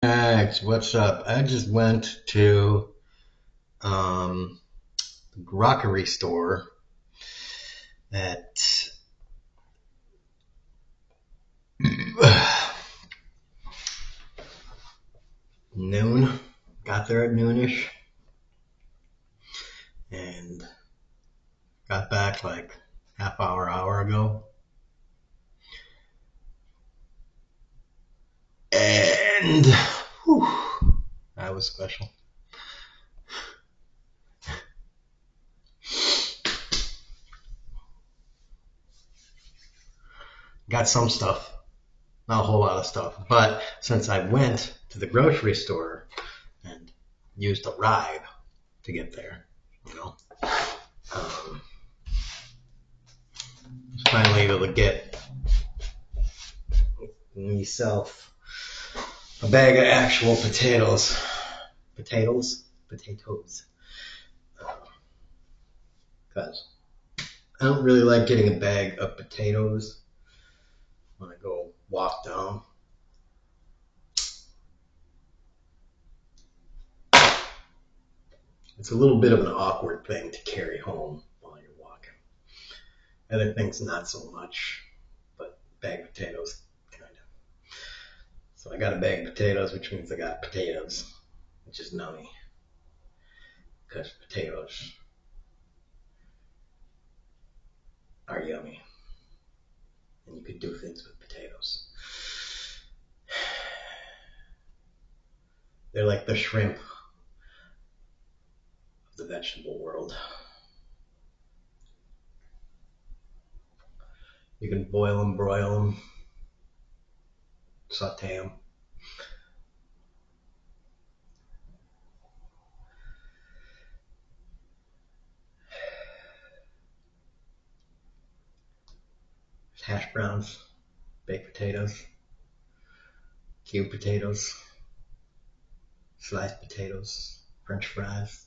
Max, what's up? I just went to um, the crockery store at noon. Got there at noonish and got back like hour ago. And whew, that was special. Got some stuff, not a whole lot of stuff. But since I went to the grocery store and used a ride to get there, you know, um, I was finally able to get myself a bag of actual potatoes. Potatoes. Because I don't really like getting a bag of potatoes when I go walk down. It's a little bit of an awkward thing to carry home while you're walking. Other things not so much, but bag of potatoes kind of. So I got a bag of potatoes, which means I got potatoes, which is nummy because potatoes are yummy and you can do things with potatoes. They're like the shrimp of the vegetable world. You can boil them, broil them, saute them. Hash browns, baked potatoes, cubed potatoes, sliced potatoes, French fries,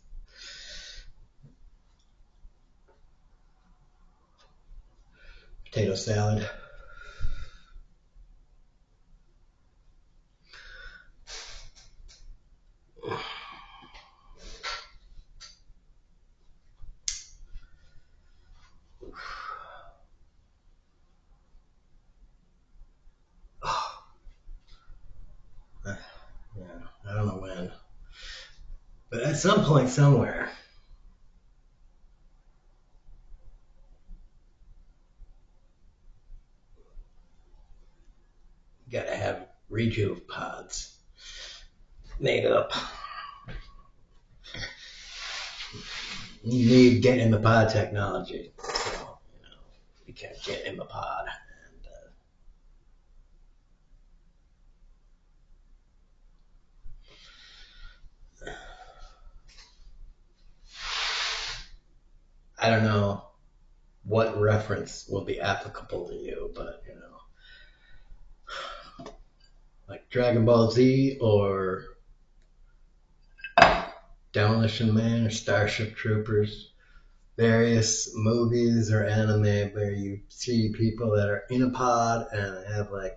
potato salad. Oh, yeah, I don't know when, but at some point somewhere, you gotta have rejuve pods made up. You need get in the pod technology. So, you can't get in the pod. And, I don't know what reference will be applicable to you, but like Dragon Ball Z or Demolition Man or Starship Troopers, various movies or anime where you see people that are in a pod and have like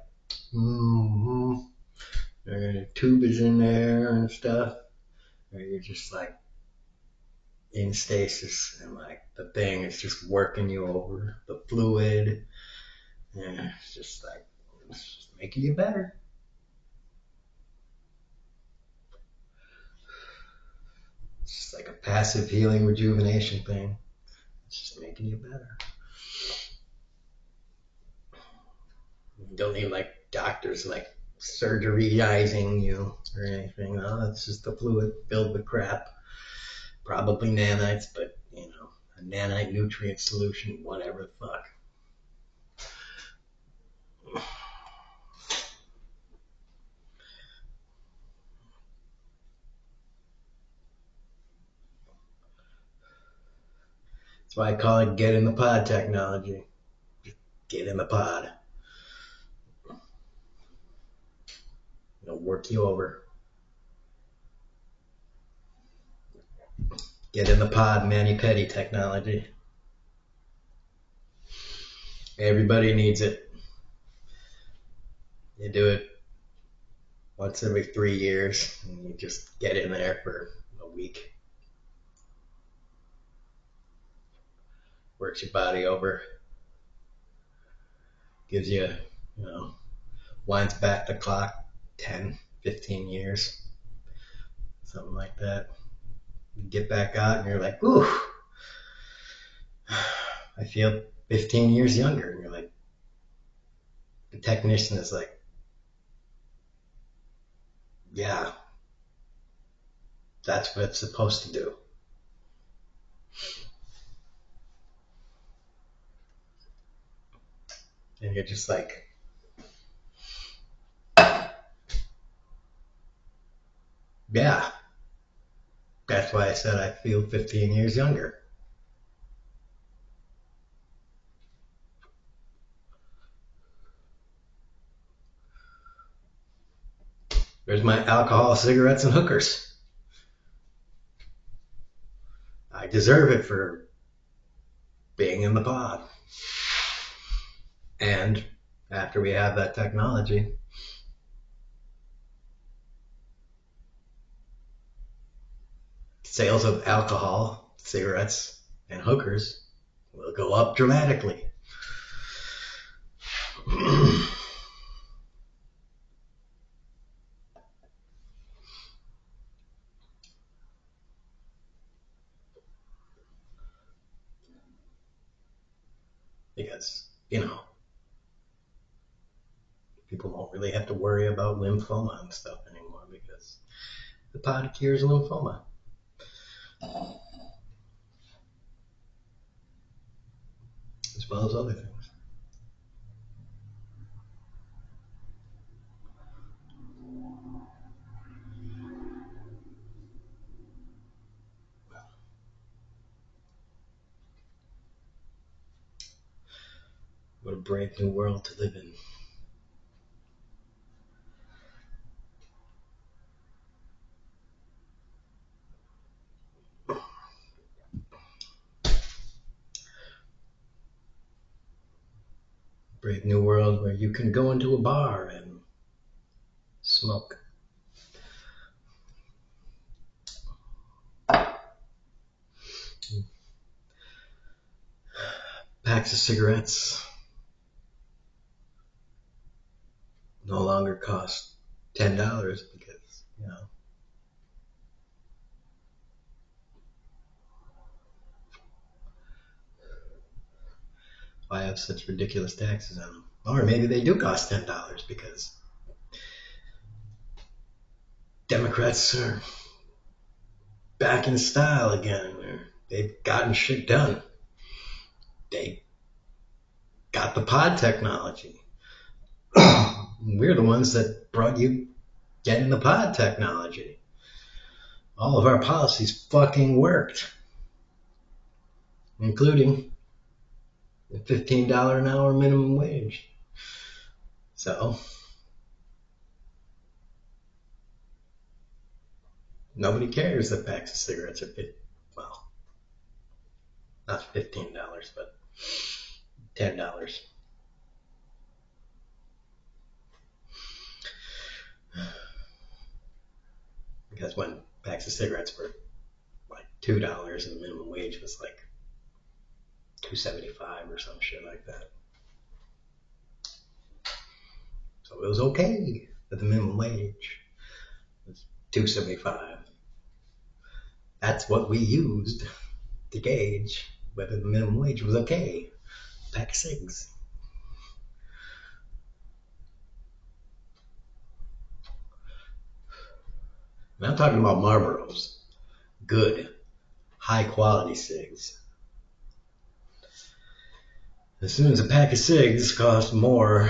their tube is in there and stuff, where you're just like in stasis and like the thing is just working you over the fluid and it's just like it's just making you better. It's just like a passive healing rejuvenation thing. It's just making you better. You don't need like doctors like surgeryizing you or anything. No, it's just the fluid filled with crap. Probably nanites, but a nanite nutrient solution, whatever the fuck. That's why I call it get in the pod technology. Get in the pod. It'll work you over. Get in the pod, mani-pedi technology. Everybody needs it. You do it once every 3 years, and you just get in there for a week. Works your body over, gives you, winds back the clock 10, 15 years, something like that. You get back out and you're like, ooh, I feel 15 years younger. And you're like, the technician is like, yeah, that's what it's supposed to do. And you're just like, yeah, that's why I said I feel 15 years younger. There's my alcohol, cigarettes, and hookers. I deserve it for being in the pod. And after we have that technology, sales of alcohol, cigarettes, and hookers will go up dramatically. Because, people won't really have to worry about lymphoma and stuff anymore because the pod cures lymphoma. As well as other things. What a brave new world to live in. Brave new world where you can go into a bar and smoke. Packs of cigarettes no longer cost $10 because, I have such ridiculous taxes on them. Or maybe they do cost $10 because Democrats are back in style again. They've gotten shit done. They got the pod technology. We're the ones that brought you getting the pod technology. All of our policies fucking worked, including the $15 an hour minimum wage. So nobody cares that packs of cigarettes are not $15, but $10. Because when packs of cigarettes were like $2 and the minimum wage was like $2.75 or some shit like that. So it was okay that the minimum wage was $2.75. That's what we used to gauge whether the minimum wage was okay. Pack of cigs. And I'm talking about Marlboros. Good, high quality cigs. As soon as a pack of cigs costs more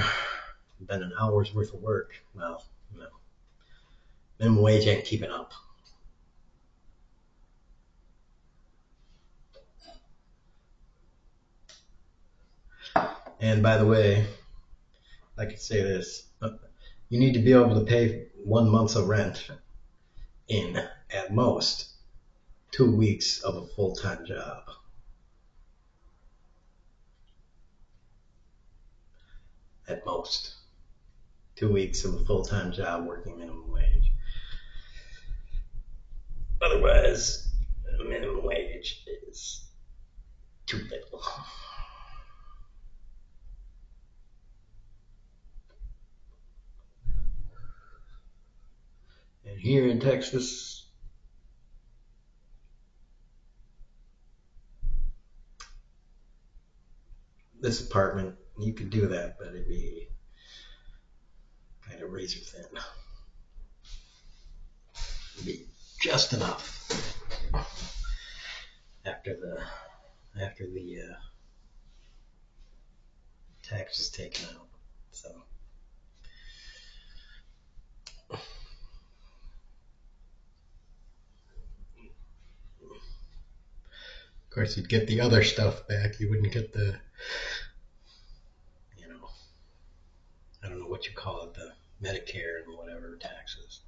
than an hour's worth of work, well, no. Minimum wage ain't keeping up. And by the way, I could say this. You need to be able to pay 1 month of rent in, at most, 2 weeks of a full-time job. At most. 2 weeks of a full-time job working minimum wage. Otherwise, minimum wage is too little. And here in Texas, this apartment, you could do that, but it'd be kind of razor thin. It'd be just enough after the tax is taken out. So, of course, you'd get the other stuff back. You wouldn't get the, I don't know what you call it, the Medicare and whatever taxes.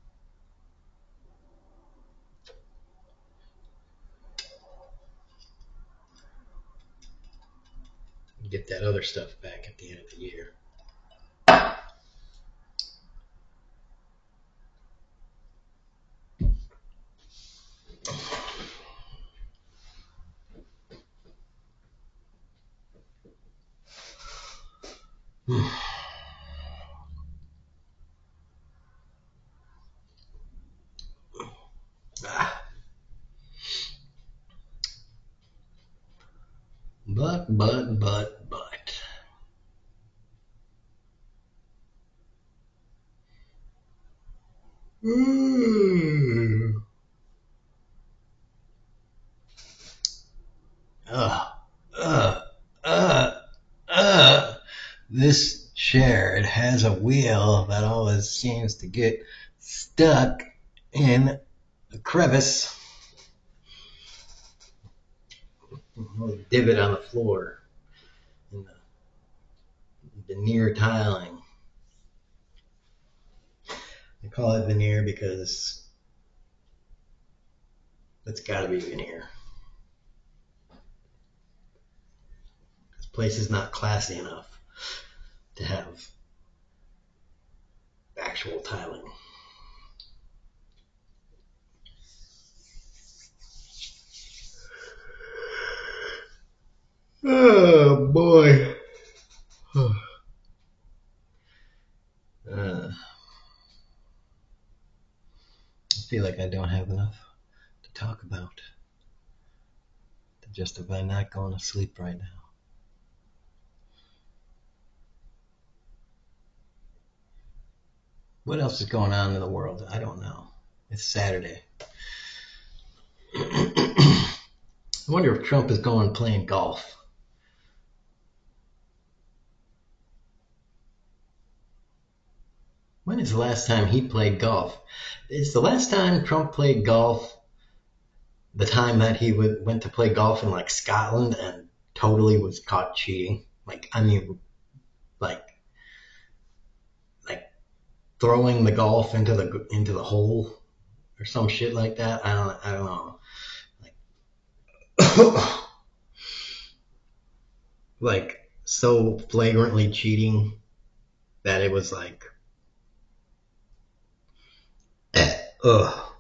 You get that other stuff back at the end of the year. But. This chair, it has a wheel that always seems to get stuck in a crevice. A divot on the floor in the veneer tiling. I call it veneer because it's got to be veneer. This place is not classy enough to have actual tiling. Oh boy. I feel like I don't have enough to talk about to justify not going to sleep right now. What else is going on in the world? I don't know. It's Saturday. I wonder if Trump is going playing golf. When is the last time he played golf? Is the last time Trump played golf the time that he went to play golf in like Scotland and totally was caught cheating? Like throwing the golf into the hole or some shit like that. I don't know. Like so flagrantly cheating that it was like, ugh.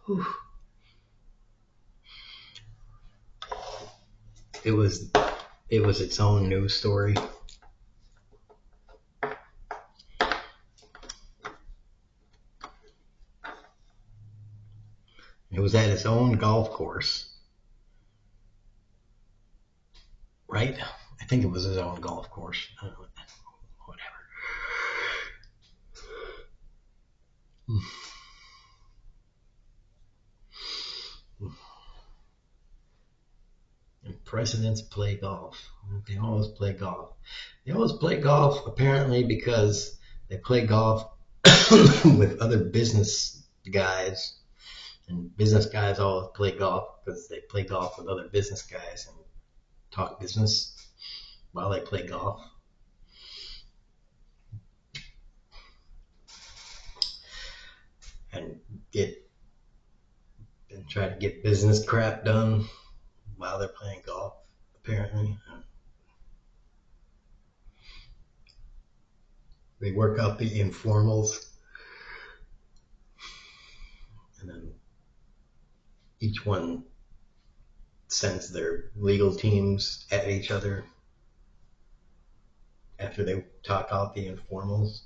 It was its own news story. It was at his own golf course, right? I think it was his own golf course. I don't know, whatever. And presidents play golf. They always play golf. They always play golf apparently because they play golf with other business guys. And business guys always play golf because they play golf with other business guys and talk business while they play golf. And try to get business crap done while they're playing golf, apparently. They work out the informals, and then each one sends their legal teams at each other after they talk out the informals.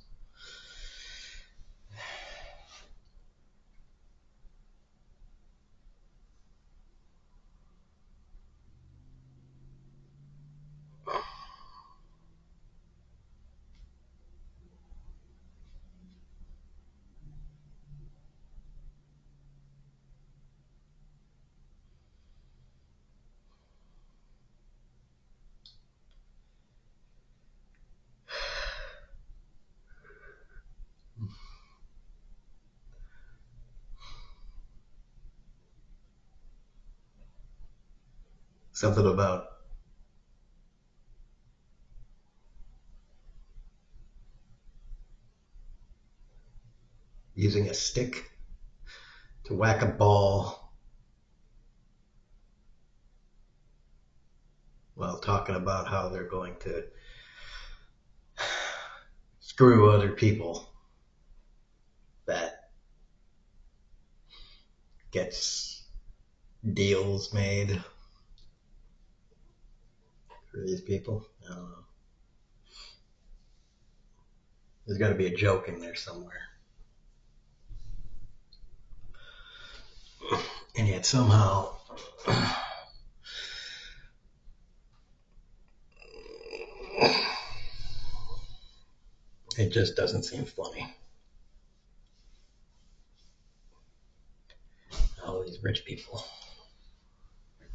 Something about using a stick to whack a ball while talking about how they're going to screw other people. That gets deals made for these people. I don't know. There's got to be a joke in there somewhere. And yet somehow it just doesn't seem funny. All these rich people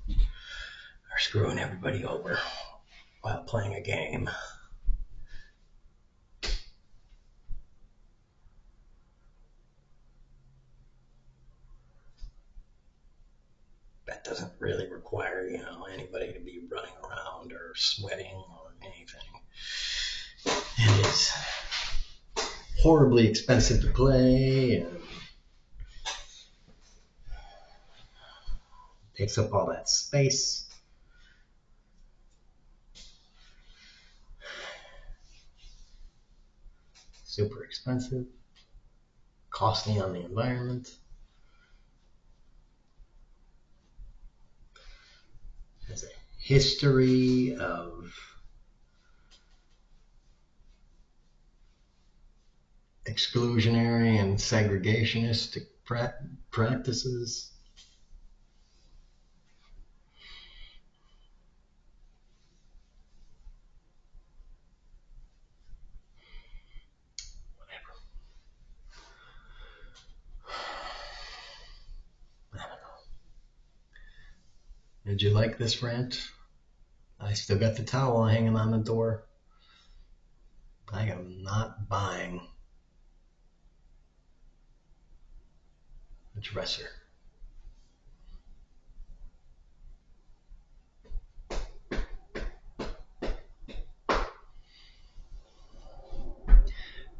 are screwing everybody over while playing a game. That doesn't really require, anybody to be running around or sweating or anything. And it's horribly expensive to play and takes up all that space. Super expensive, costly on the environment. Has a history of exclusionary and segregationist practices. Whatever. I don't know. Did you like this rant? I still got the towel hanging on the door. I am not buying a dresser.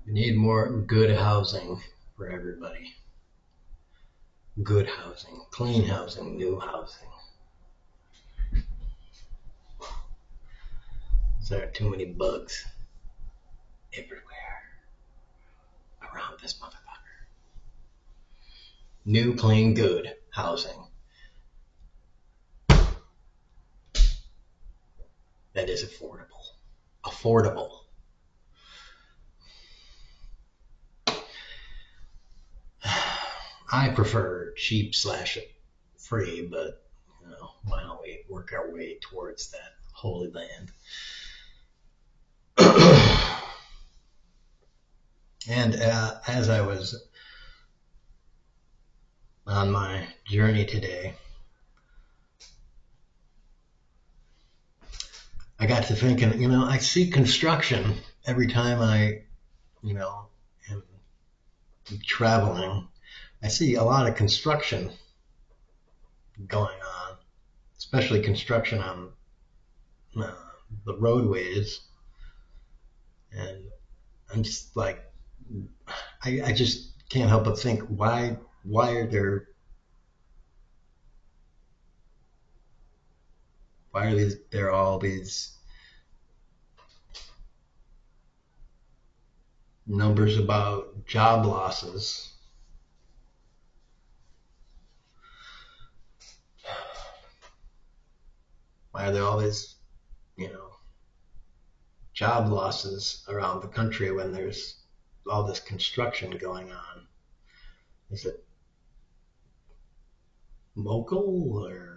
We need more good housing for everybody. Good housing, clean housing, new housing. There are too many bugs everywhere around this motherfucker. New, clean, good housing that is affordable. Affordable. I prefer cheap / free, but why don't we work our way towards that holy land? And as I was on my journey today, I got to thinking, I see construction every time I, am traveling. I see a lot of construction going on, especially construction on the roadways. And I'm just like, I just can't help but think, why are there all these numbers about job losses. Why are there always, job losses around the country when there's all this construction going on? Is it local or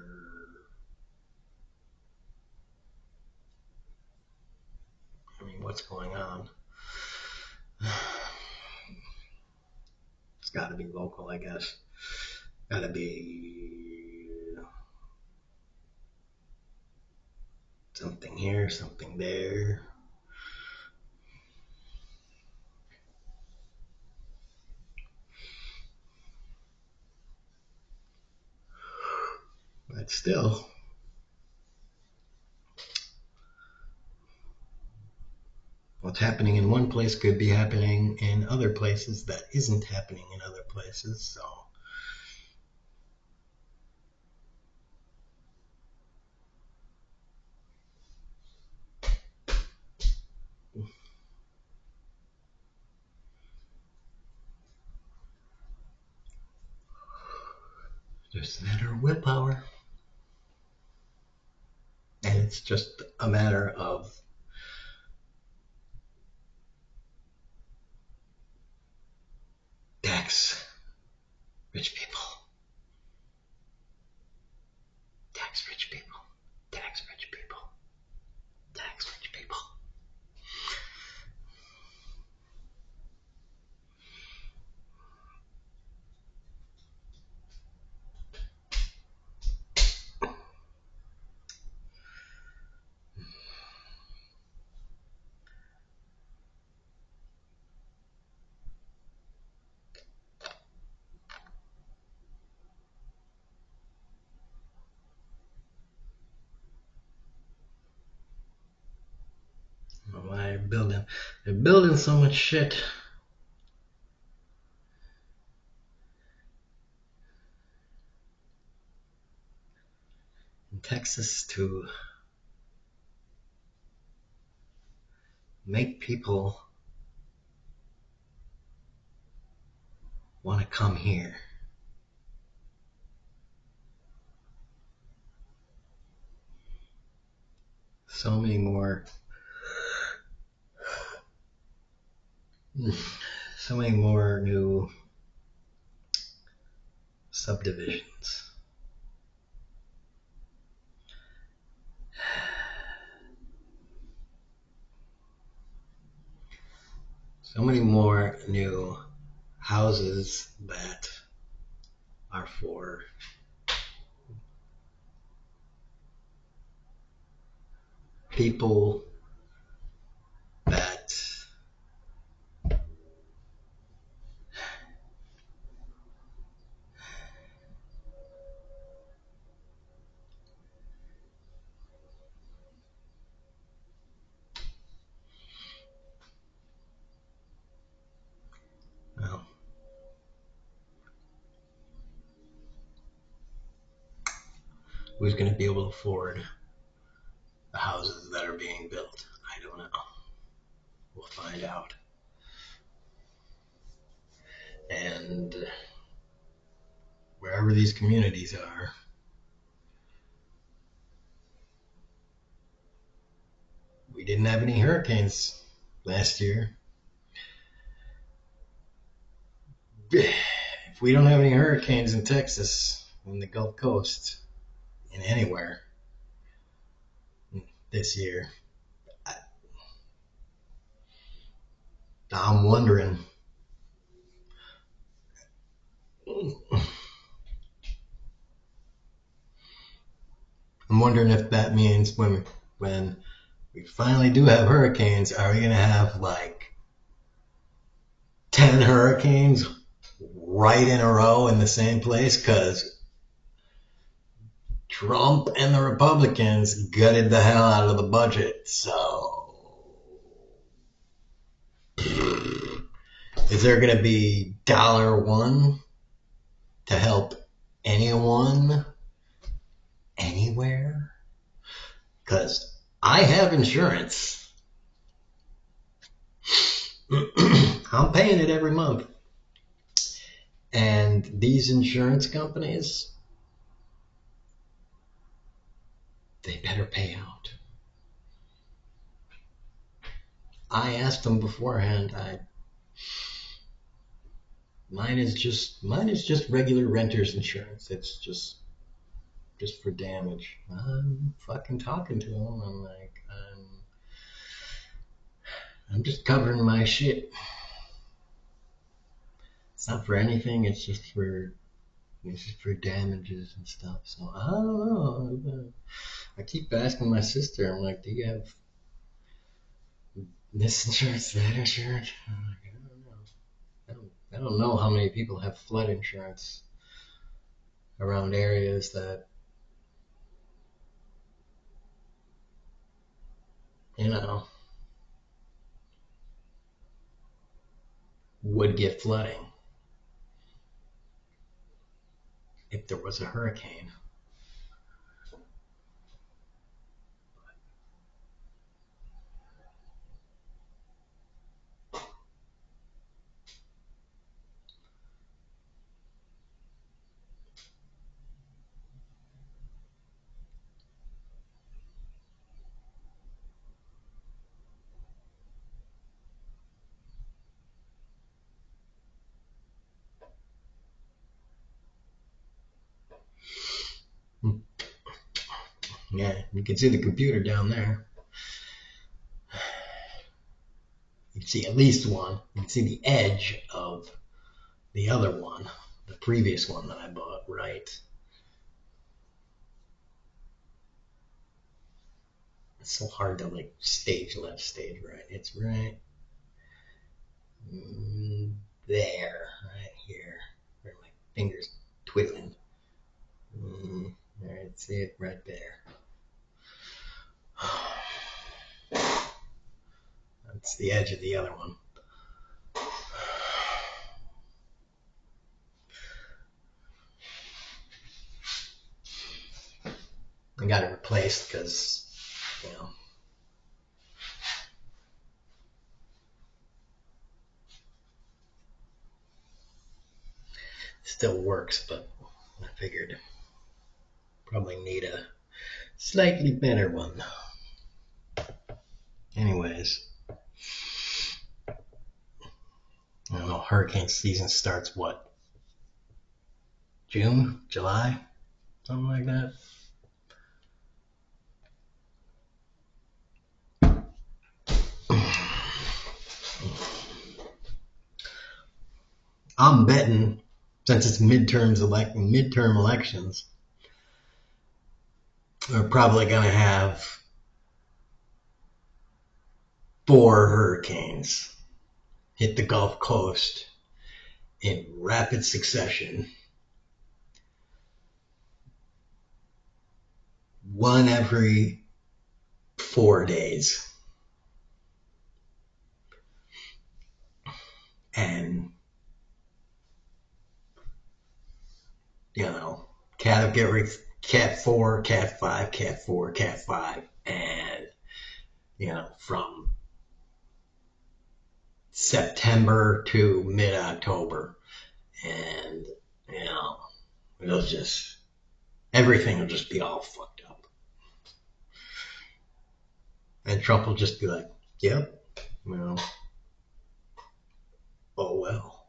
what's going on? It's got to be local, I guess. Got to be something here, something there. But still, what's happening in one place could be happening in other places that isn't happening in other places. So just a matter of willpower. And it's just a matter of tax rich people. Tax rich people. Tax rich people. Tax rich people. Why they're building so much shit. In Texas to make people want to come here. So many more new subdivisions. So many more new houses that are for people that well, who's going to be able to afford the houses that are being built? I don't know. We'll find out. And wherever these communities are, we didn't have any hurricanes last year. If we don't have any hurricanes in Texas, in the Gulf Coast, in anywhere this year, I'm wondering. I'm wondering if that means when we finally do have hurricanes, are we going to have like 10 hurricanes right in a row in the same place? Because Trump and the Republicans gutted the hell out of the budget. So is there going to be $1 to help anyone anywhere? Because I have insurance. I'm paying it every month. And these insurance companies, they better pay out. I asked them beforehand. Mine is just regular renter's insurance. It's just for damage. I'm fucking talking to them. I'm like, I'm just covering my shit. It's not for anything. It's just for damages and stuff. So I don't know. I keep asking my sister. I'm like, do you have this insurance, that insurance? I'm like, I don't know. I don't know how many people have flood insurance around areas that, you know, would get flooding if there was a hurricane. Yeah, you can see the computer down there. You can see at least one. You can see the edge of the other one, the previous one that I bought, right? It's so hard to like stage left, stage right. It's right there, right here, where my fingers twiddling. All right, see it right there. That's the edge of the other one. I got it replaced because, you know, it still works, but I figured probably need a slightly better one. Anyways, I don't know, hurricane season starts what? June? July? Something like that. I'm betting, since it's midterm elections, we're probably going to have 4 hurricanes hit the Gulf Coast in rapid succession. One every 4 days. And, you know, category Cat 4, Cat 5, Cat 4, Cat 5. And, you know, from September to mid-October. And, you know, it'll just, everything will just be all fucked up. And Trump will just be like, yep, well, oh well.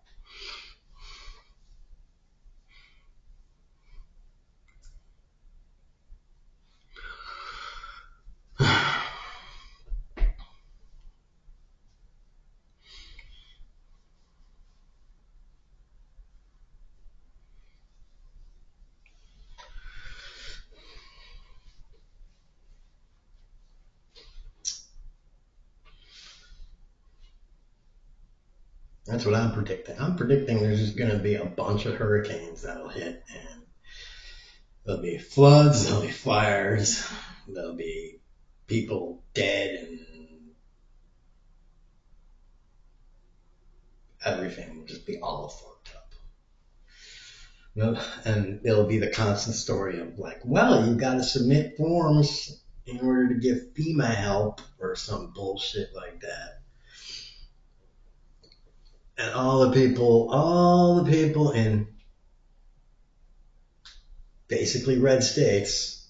That's what I'm predicting. I'm predicting there's just going to be a bunch of hurricanes that'll hit, and there'll be floods, there'll be fires, there'll be people dead, and everything will just be all fucked up. And it'll be the constant story of like, well, you got to submit forms in order to get FEMA help or some bullshit like that. And all the people in basically red states,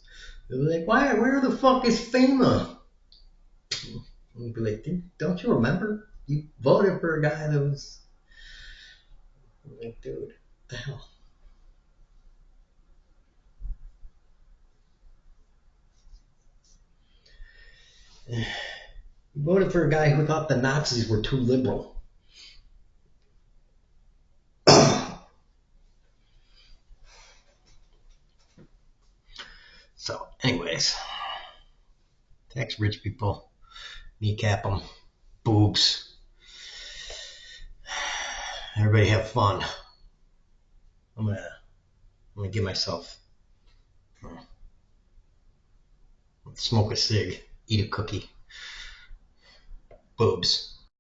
they were like, "Why? Where the fuck is FEMA?" And you'd be like, "Don't you remember? You voted for a guy that was." I'm like, dude, what the hell? You voted for a guy who thought the Nazis were too liberal. So, anyways, tax rich people, kneecap them, boobs. Everybody have fun. I'm gonna, I'm gonna give myself, smoke a cig, eat a cookie, boobs.